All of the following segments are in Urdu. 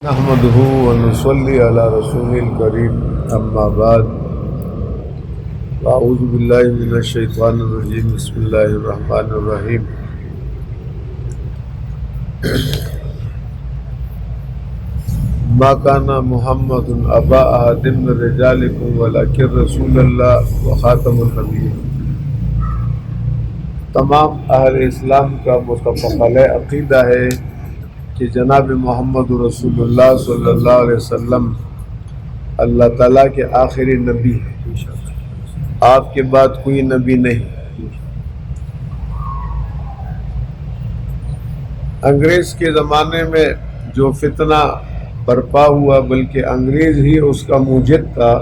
نحمده ونصلي على رسول الكريم اما بعد اعوذ باللہ من الشیطان الرجیم بسم اللہ الرحمن الرحیم ما كان محمد ابا احد من رجالکم ولکن رسول اللہ وخاتم النبیین۔ تمام اہل اسلام کا متفق علیہ عقیدہ ہے کہ جناب محمد رسول اللہ صلی اللہ علیہ وسلم اللہ تعالیٰ کے آخری نبی ہیں، آپ کے بعد کوئی نبی نہیں۔ انگریز کے زمانے میں جو فتنہ برپا ہوا، بلکہ انگریز ہی اس کا موجد تھا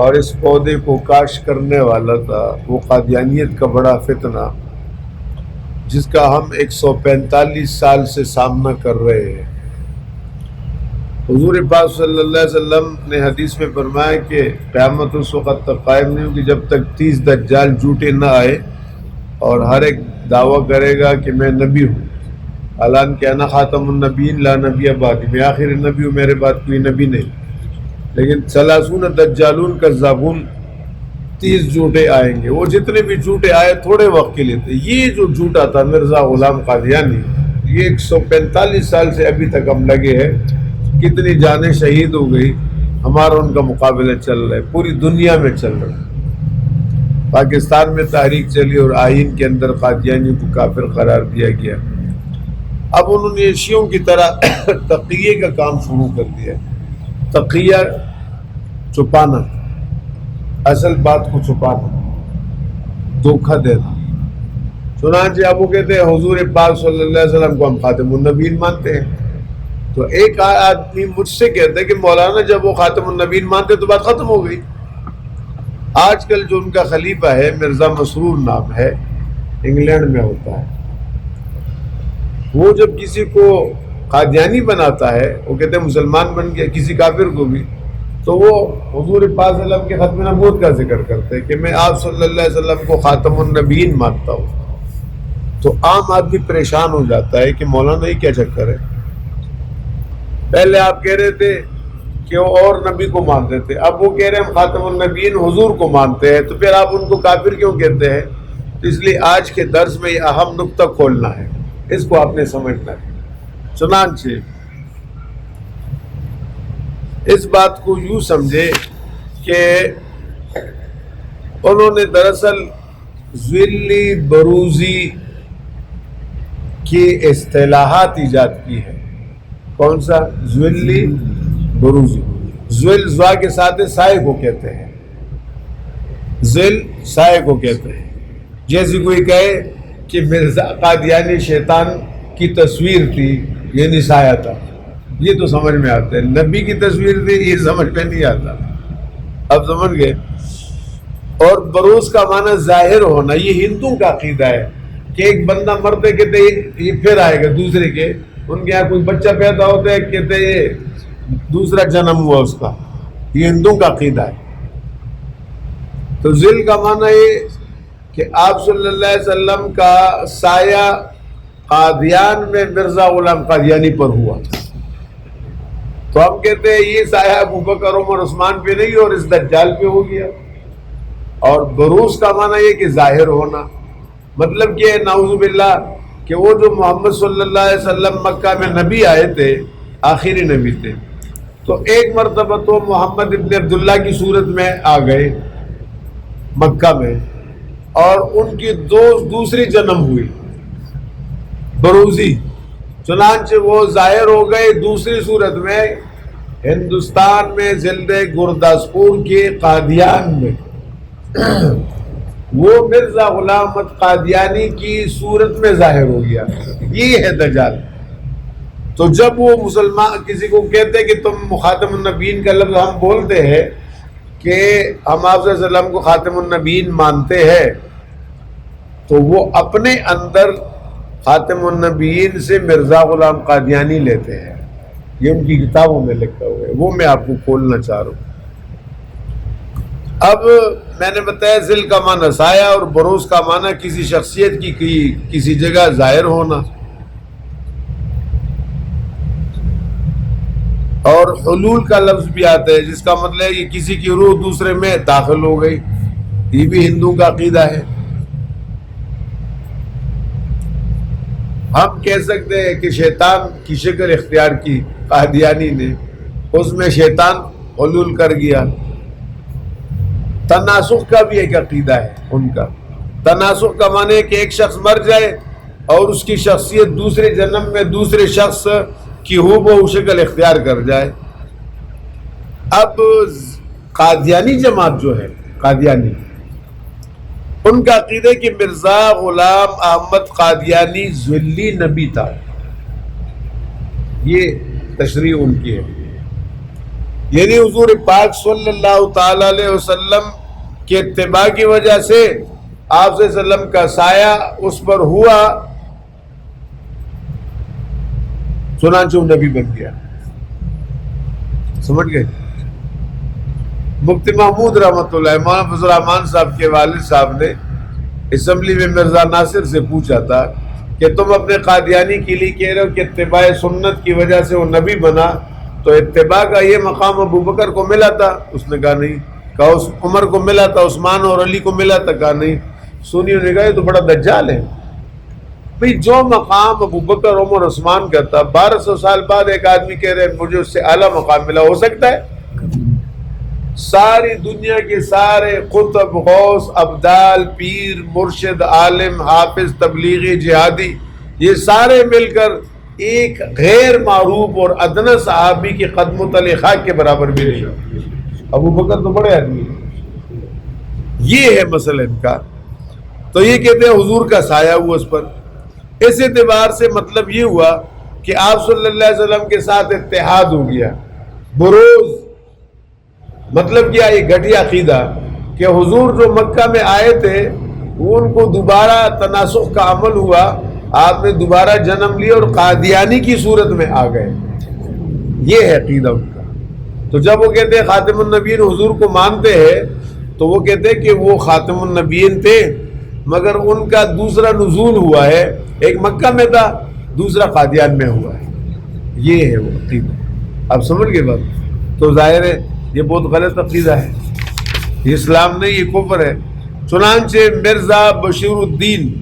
اور اس پودے کو کاشت کرنے والا تھا، وہ قادیانیت کا بڑا فتنہ جس کا ہم 145 سال سے سامنا کر رہے ہیں۔ حضور پاک صلی اللہ علیہ وسلم نے حدیث میں فرمایا کہ قیامت اس وقت تک قائم نہیں ہوگی جب تک 30 دجال جھوٹے نہ آئے اور ہر ایک دعویٰ کرے گا کہ میں نبی ہوں، اعلان کہ انا خاتم النبیین لا نبی بعدی، میں آخری نبی ہوں، میرے بعد کوئی نبی نہیں۔ لیکن 30 دجالون کذابون، 30 جھوٹے آئیں گے۔ وہ جتنے بھی جھوٹے آئے تھوڑے وقت کے لیے تھے۔ یہ جو جھوٹا تھا مرزا غلام قادیانی، یہ 145 سال سے ابھی تک ہم لگے ہیں، کتنی جانیں شہید ہو گئی، ہمارا ان کا مقابلہ چل رہا ہے، پوری دنیا میں چل رہا ہے۔ پاکستان میں تحریک چلی اور آئین کے اندر قادیانی کو کافر قرار دیا گیا۔ اب انہوں نے شیعوں کی طرح تقیہ کا کام شروع کر دیا۔ تقیہ چھپانا، اصل بات کو چھپانا، دھوکہ دینا۔ چنانچہ اب وہ کہتے ہیں حضور پاک صلی اللہ علیہ وسلم کو ہم خاتم النبیین مانتے ہیں، تو ایک آدمی مجھ سے کہتا ہے کہ مولانا جب وہ خاتم النبیین مانتے تو بات ختم ہو گئی۔ آج کل جو ان کا خلیفہ ہے مرزا مسرور نام ہے، انگلینڈ میں ہوتا ہے، وہ جب کسی کو قادیانی بناتا ہے، وہ کہتے ہیں مسلمان بن گیا، کسی کافر کو بھی، تو وہ حضور پاک صلی اللہ علیہ وسلم کے ختم نبوت کا ذکر کرتے ہیں کہ میں آپ صلی اللہ علیہ وسلم کو خاتم النبیین مانتا ہوں۔ تو عام آدمی پریشان ہو جاتا ہے کہ مولانا یہ کیا چکر ہے، پہلے آپ کہہ رہے تھے کہ وہ اور نبی کو مانتے تھے، اب وہ کہہ رہے ہیں ہم خاتم النبیین حضور کو مانتے ہیں، تو پھر آپ ان کو کافر کیوں کہتے ہیں؟ تو اس لیے آج کے درس میں یہ اہم نقطہ کھولنا ہے، اس کو آپ نے سمجھنا ہے۔ چنانچہ اس بات کو یوں سمجھے کہ انہوں نے دراصل ذلی بروزی کی اصطلاحات ایجاد کی ہے۔ کون سا؟ ذلی بروزی۔ ذل زوا کے ساتھ سائے کو کہتے ہیں، ذل سائے کو کہتے ہیں۔ جیسے کوئی کہے کہ مرزا قادیانی شیطان کی تصویر تھی، یعنی سایہ تھا، یہ تو سمجھ میں آتا ہے۔ نبی کی تصویر تھی، یہ سمجھ میں نہیں آتا۔ اب سمجھ گئے؟ اور بروز کا معنی ظاہر ہونا، یہ ہندوؤں کا عقیدہ ہے کہ ایک بندہ مرتے کہتے یہ پھر آئے گا دوسرے کے، ان کے یہاں کوئی بچہ پیدا ہوتا ہے کہتے یہ دوسرا جنم ہوا اس کا، یہ ہندوؤں کا عقیدہ ہے۔ تو ذل کا معنی یہ کہ آپ صلی اللہ علیہ وسلم کا سایہ قادیان میں مرزا غلام قادیانی پر ہوا تھا، تو ہم کہتے ہیں یہ سایہ ابوبکر عمر عثمان پہ نہیں اور اس دجال پہ ہو گیا۔ اور بروز کا معنی یہ کہ ظاہر ہونا، مطلب کہ نعوذ باللہ کہ وہ جو محمد صلی اللہ علیہ وسلم مکہ میں نبی آئے تھے، آخری نبی تھے، تو ایک مرتبہ تو محمد ابن عبداللہ کی صورت میں آ گئے مکہ میں، اور ان کی دوسری جنم ہوئی بروزی، چنانچہ وہ ظاہر ہو گئے دوسری صورت میں ہندوستان میں ضلع گرداسپور کے قادیان میں۔ وہ مرزا غلام احمد قادیانی کی صورت میں ظاہر ہو گیا، یہ ہے دجال۔ تو جب وہ مسلمان کسی کو کہتے ہیں کہ تم خاتم النبیین کا لفظ ہم بولتے ہیں کہ ہم آپ صلی اللہ علیہ وسلم کو خاتم النبیین مانتے ہیں، تو وہ اپنے اندر خاتم النبیین سے مرزا غلام قادیانی لیتے ہیں، یہ ان کی کتابوں میں لکھا ہوا ہے، وہ میں آپ کو کھولنا چاہ رہا ہوں۔ اب میں نے بتایا ذل کا معنی سایہ اور بروز کا معنی کسی شخصیت کی کسی جگہ ظاہر ہونا۔ اور حلول کا لفظ بھی آتا ہے جس کا مطلب ہے کہ کسی کی روح دوسرے میں داخل ہو گئی، یہ بھی ہندو کا عقیدہ ہے۔ ہم کہہ سکتے ہیں کہ شیطان کی شکل اختیار کی قادیانی نے، اس میں شیطان حلول کر گیا۔ تناسخ کا بھی ایک عقیدہ ہے ان کا۔ تناسخ کا معنی ہے کہ ایک شخص مر جائے اور اس کی شخصیت دوسرے جنم میں دوسرے شخص کی ہو بہو شکل اختیار کر جائے۔ اب قادیانی جماعت جو ہے، قادیانی، ان کا عقیدہ ہے کہ مرزا غلام احمد قادیانی ذلی نبی تھا، یہ تشریح ان کی ہے۔ یعنی حضور پاک صلی اللہ تعالی علیہ وسلم کے اتباع کی وجہ سے آپ صلی اللہ علیہ وسلم کا سایہ اس پر ہوا، چنانچہ وہ نبی بن گیا۔ سمجھ گئے؟ مفتی محمود رحمۃ اللہ، مولانا فضل الرحمان صاحب کے والد صاحب نے اسمبلی میں مرزا ناصر سے پوچھا تھا کہ تم اپنے قادیانی کے لیے کہہ رہے ہو کہ اتباع سنت کی وجہ سے وہ نبی بنا، تو اتباع کا یہ مقام ابو بکر کو ملا تھا؟ اس نے کہا نہیں۔ کہا اس عمر کو ملا تھا، عثمان اور علی کو ملا تھا؟ کہا نہیں۔ سنیوں نے کہا یہ تو بڑا دجال ہے بھئی، جو مقام ابو بکر عمر عثمان کا تھا 1200 سال بعد ایک آدمی کہہ رہے مجھے اس سے اعلیٰ مقام ملا، ہو سکتا ہے؟ ساری دنیا کے سارے قطب، غوث، ابدال، پیر، مرشد، عالم، حافظ، تبلیغی، جہادی، یہ سارے مل کر ایک غیر معروف اور ادنی صحابی کے قدم و تلے خاک کے برابر بھی نہیں۔ ابو بکر تو بڑے آدمی ہیں۔ یہ ہے مسئلہ ان کا۔ تو یہ کہتے ہیں حضور کا سایہ ہوا اس پر۔ اس اعتبار سے مطلب یہ ہوا کہ آپ صلی اللہ علیہ وسلم کے ساتھ اتحاد ہو گیا، بروز۔ مطلب کیا؟ یہ گھٹیا عقیدہ کہ حضور جو مکہ میں آئے تھے وہ ان کو دوبارہ تناسخ کا عمل ہوا، آپ نے دوبارہ جنم لیا اور قادیانی کی صورت میں آ گئے، یہ ہے عقیدہ ان کا۔ تو جب وہ کہتے ہیں خاتم النبیین حضور کو مانتے ہیں تو وہ کہتے ہیں کہ وہ خاتم النبیین تھے مگر ان کا دوسرا نزول ہوا ہے، ایک مکہ میں تھا، دوسرا قادیان میں ہوا ہے، یہ ہے وہ عقیدہ۔ اب سمجھ گئے بات؟ تو ظاہر ہے یہ بہت غلط عقیدہ ہے، یہ اسلام نہیں، یہ کفر ہے۔ چنانچہ مرزا بشیر الدین،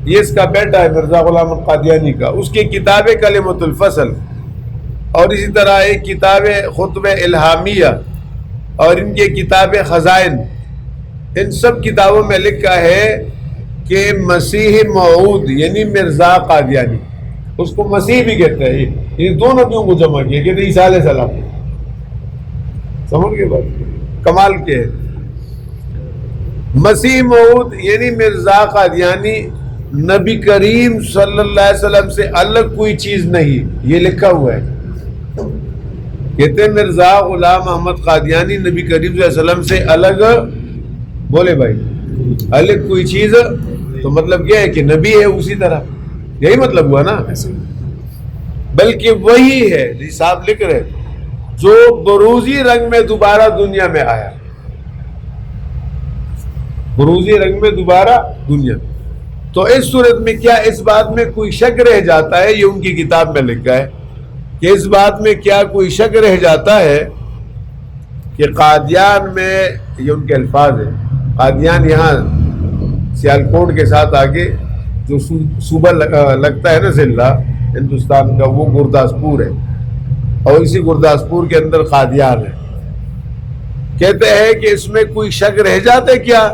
یہ اس کا بیٹا ہے مرزا غلام قادیانی کا، اس کی کتاب کلمۃ الفصل اور اسی طرح ایک کتاب خطبہ الہامیہ اور ان کی کتاب خزائن، ان سب کتابوں میں لکھا ہے کہ مسیح موعود یعنی مرزا قادیانی، اس کو مسیح بھی کہتے ہیں، یہ دو نبیوں کو جمع کیا، کہتے ہیں عیسیٰ علیہ السلام۔ سمجھ گئے بات؟ کمال کے مسیح موعود یعنی مرزا قادیانی نبی کریم صلی اللہ علیہ وسلم سے الگ کوئی چیز نہیں، یہ لکھا ہوا ہے۔ کہتے ہیں مرزا غلام احمد قادیانی نبی کریم صلی اللہ علیہ وسلم سے الگ، بولے بھائی، الگ کوئی چیز، تو مطلب یہ ہے کہ نبی ہے اسی طرح، یہی مطلب ہوا نا۔ بلکہ وہی ہے جی صاحب لکھ رہے جو بروزی رنگ میں دوبارہ دنیا میں آیا، بروزی رنگ میں دوبارہ دنیا۔ تو اس صورت میں کیا اس بات میں کوئی شک رہ جاتا ہے، یہ ان کی کتاب میں لکھا ہے کہ اس بات میں کیا کوئی شک رہ جاتا ہے کہ قادیان میں، یہ ان کے الفاظ ہیں، قادیان یہاں سیالکوٹ کے ساتھ آگے جو صوبہ لگتا ہے نا ضلع ہندوستان کا، وہ گرداسپور ہے، اور اسی گرداسپور کے اندر قادیان ہے۔ کہتے ہیں کہ اس میں کوئی شک رہ جاتا ہے کیا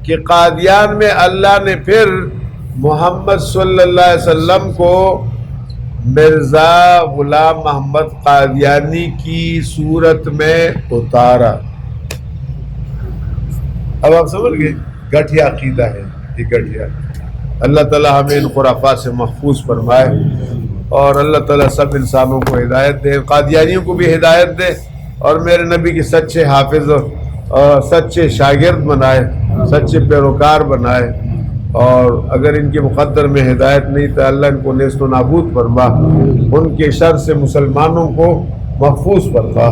کہ قادیان میں اللہ نے پھر محمد صلی اللہ علیہ وسلم کو مرزا غلام محمد قادیانی کی صورت میں اتارا۔ اب آپ سمجھ گئے؟ گٹھیا عقیدہ ہے یہ، گٹھیا۔ اللہ تعالیٰ ہمیں ان خرافات سے محفوظ فرمائے اور اللہ تعالیٰ سب انسانوں کو ہدایت دے، قادیانیوں کو بھی ہدایت دے اور میرے نبی کے سچے حافظ اور سچے شاگرد بنائے، سچے پیروکار بنائے، اور اگر ان کے مقدر میں ہدایت نہیں تو اللہ ان کو نیست و نابود فرما، ان کے شر سے مسلمانوں کو محفوظ فرما،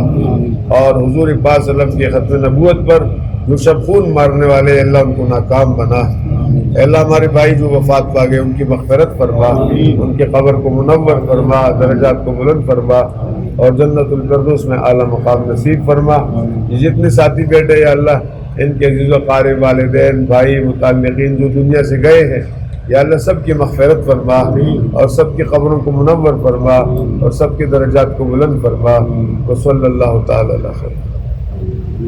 اور حضور پاک صلی اللہ علیہ وسلم کے ختم نبوت پر جو شب خون مارنے والے اللہ ان کو ناکام بنا۔ اے اللہ ہمارے بھائی جو وفات پا گئے ان کی مغفرت فرما، ان کے قبر کو منور فرما، درجات کو بلند فرما، اور جنت الفردوس میں اعلیٰ مقام نصیب فرما۔ یہ جتنے ساتھی بیٹھے یا اللہ ان کے عزیز و قارب والدین بھائی متعلقین جو دنیا سے گئے ہیں یا اللہ سب کی مغفرت فرما اور سب کی قبروں کو منور فرما اور سب کے درجات کو بلند فرما۔ وصلی اللہ تعالی علیہ وسلم۔